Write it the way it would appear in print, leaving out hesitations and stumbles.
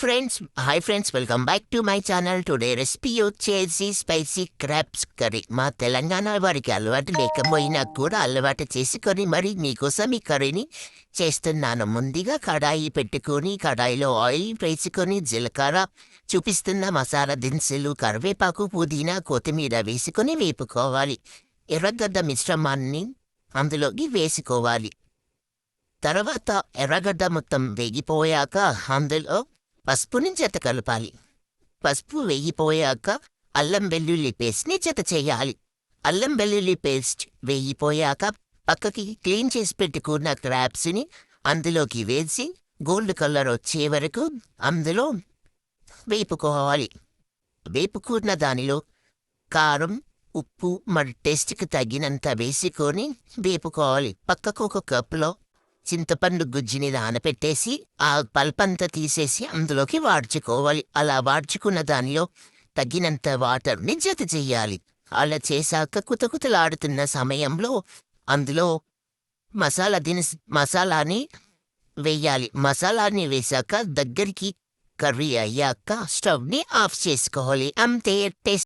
Friends hi friends welcome back to my channel. Today recipe వచ్చేసి spicy crabs curry. మా తెలంగాణ వారికి అలవాటు లేకపోయినా కూడా అలవాటు చేసుకొని మరి మీకోసం ఈ కర్రీని చేస్తున్నాను. ముందుగా కడాయి పెట్టుకొని కడాయిలో ఆయిల్ వేసుకొని జీలకర్ర, చూపిస్తున్న మసాలా దినుసులు, కరివేపాకు, పుదీనా, కొత్తిమీర వేసుకొని వేపుకోవాలి. ఎర్రగడ్డ మిశ్రమాన్ని అందులోకి వేసుకోవాలి. తర్వాత ఎర్రగడ్డ మొత్తం వేగిపోయాక అందులో పసుపుని జత కలపాలి. పసుపు వేగిపోయాక అల్లం వెల్లుల్లి పేస్ట్ని జత చేయాలి. అల్లం వెల్లుల్లి పేస్ట్ వేగిపోయాక పక్కకి క్లీన్ చేసి పెట్టుకున్న క్రాబ్స్ని అందులోకి వేసి గోల్డ్ కలర్ వచ్చే వరకు అందులో వేపుకోవాలి. వేపుకున్న దానిలో కారం, ఉప్పు మరి టేస్ట్కి తగినంత వేసుకొని వేపుకోవాలి. పక్కకు ఒక కప్లో చింతపండు గుజ్జుని నానపెట్టేసి ఆ పల్పంతా తీసేసి అందులోకి వాడ్చుకోవాలి. అలా వాడ్చుకున్న దానిలో తగినంత వాటర్ని జత చెయ్యాలి. అలా చేశాక కుతకుతలాడుతున్న సమయంలో అందులో మసాలాని వేయాలి. మసాలాని వేశాక దగ్గరికి కర్రీ అయ్యాక స్టవ్ని ఆఫ్ చేసుకోవాలి. అంతే. టేస్ట్